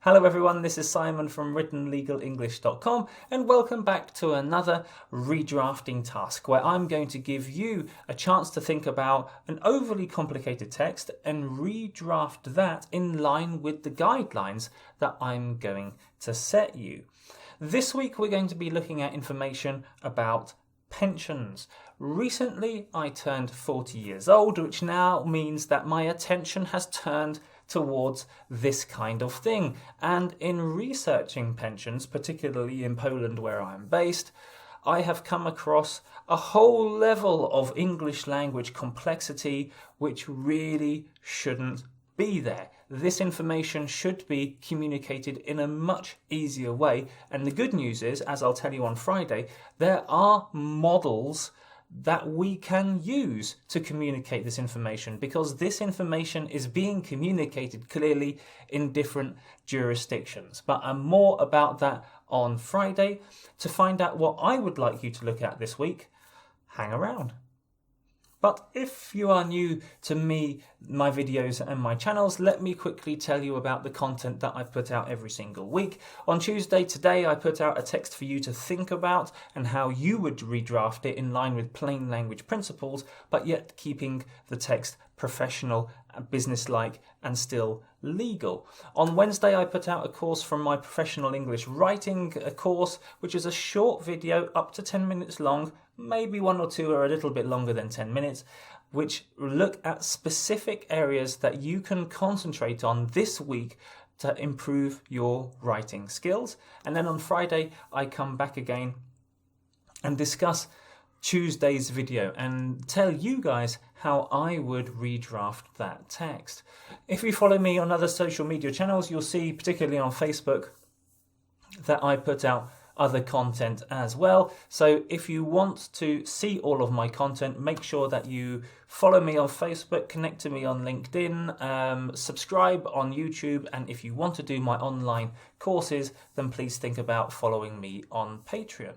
Hello everyone, this is Simon from writtenlegalenglish.com and welcome back to another redrafting task where I'm going to give you a chance to think about an overly complicated text and redraft that in line with the guidelines that I'm going to set you. This week we're going to be looking at information about pensions. Recently I turned 40 years old, which now means that my attention has turned towards this kind of thing. And in researching pensions, particularly in Poland where I'm based, I have come across a whole level of English language complexity which really shouldn't be there. This information should be communicated in a much easier way. And the good news is, as I'll tell you on Friday, there are models that we can use to communicate this information, because this information is being communicated clearly in different jurisdictions. But more about that on Friday. To find out what I would like you to look at this week, hang around. But if you are new to me, my videos and my channels, let me quickly tell you about the content that I put out every single week. On Tuesday, today, I put out a text for you to think about and how you would redraft it in line with plain language principles, but yet keeping the text professional, businesslike, and still legal. On Wednesday, I put out a course from my professional English writing course, which is a short video up to 10 minutes long, maybe one or two are a little bit longer than 10 minutes, which look at specific areas that you can concentrate on this week to improve your writing skills. And then on Friday, I come back again and discuss Tuesday's video and tell you guys how I would redraft that text. If you follow me on other social media channels, you'll see, particularly on Facebook, that I put out other content as well. So if you want to see all of my content, make sure that you follow me on Facebook, connect to me on LinkedIn, subscribe on YouTube, and if you want to do my online courses, then please think about following me on Patreon.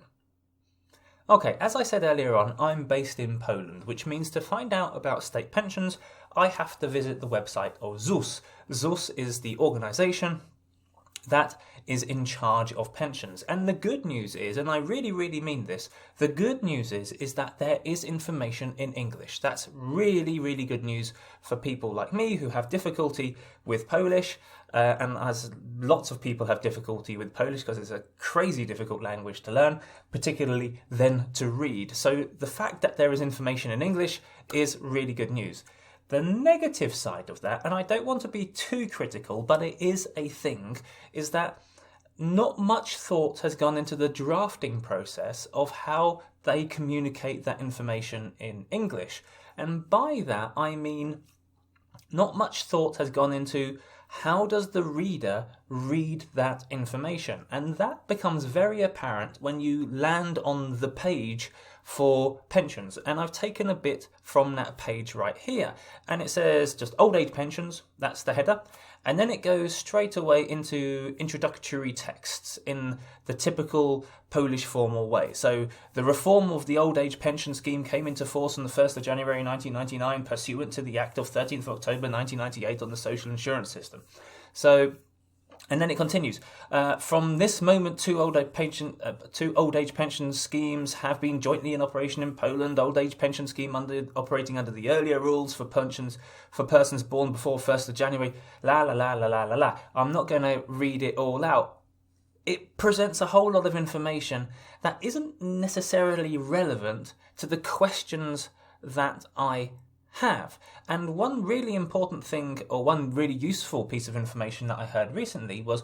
Okay, as I said earlier on, I'm based in Poland, which means to find out about state pensions, I have to visit the website of ZUS. ZUS is the organisation that is in charge of pensions. And the good news is, and I really mean this, the good news is that there is information in English. That's really good news for people like me who have difficulty with Polish, and as lots of people have difficulty with Polish because it's a crazy difficult language to learn, particularly then to read. So the fact that there is information in English is really good news. The negative side of that, and I don't want to be too critical, but it is a thing, is that not much thought has gone into the drafting process of how they communicate that information in English. And by that, I mean not much thought has gone into how does the reader read that information. And that becomes very apparent when you land on the page for pensions. And I've taken a bit from that page right here. And it says just old age pensions, that's the header. And then it goes straight away into introductory texts in the typical Polish formal way. So the reform of the old age pension scheme came into force on the 1st of January 1999 pursuant to the Act of 13th of October 1998 on the social insurance system. So, and then it continues. From this moment, two old age pension schemes have been jointly in operation in Poland. Old age pension scheme operating under the earlier rules for pensions for persons born before 1st of January. La. I'm not going to read it all out. It presents a whole lot of information that isn't necessarily relevant to the questions that I have. And one really important thing, or one really useful piece of information that I heard recently was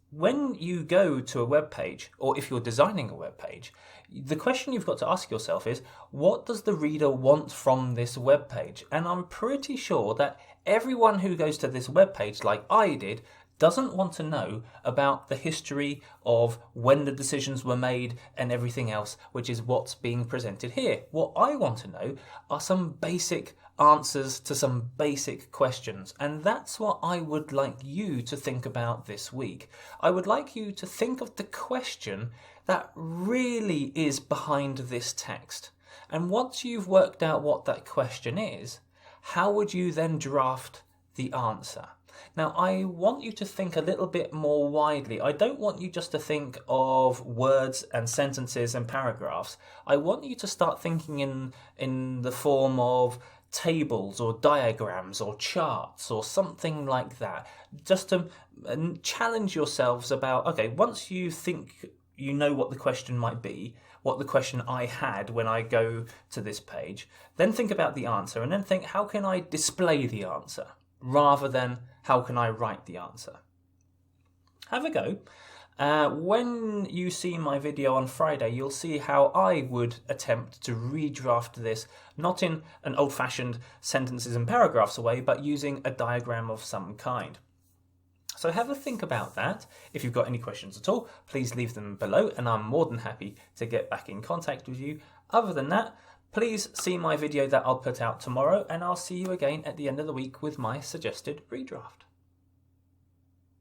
when you go to a web page, or if you're designing a web page, the question you've got to ask yourself is, what does the reader want from this web page? And I'm pretty sure that everyone who goes to this web page, like I did, doesn't want to know about the history of when the decisions were made and everything else, which is what's being presented here. What I want to know are some basic answers to some basic questions, and that's what I would like you to think about this week. I would like you to think of the question that really is behind this text. And once you've worked out what that question is, how would you then draft the answer? Now, I want you to think a little bit more widely. I don't want you just to think of words and sentences and paragraphs. I want you to start thinking in the form of tables or diagrams or charts or something like that. Just to challenge yourselves about, okay, once you think you know what the question might be, what the question I had when I go to this page, then think about the answer and then think, how can I display the answer rather than how can I write the answer? Have a go. When you see my video on Friday, you'll see how I would attempt to redraft this, not in an old-fashioned sentences and paragraphs way, but using a diagram of some kind. So have a think about that. If you've got any questions at all, please leave them below and I'm more than happy to get back in contact with you. Other than that, please see my video that I'll put out tomorrow and I'll see you again at the end of the week with my suggested redraft.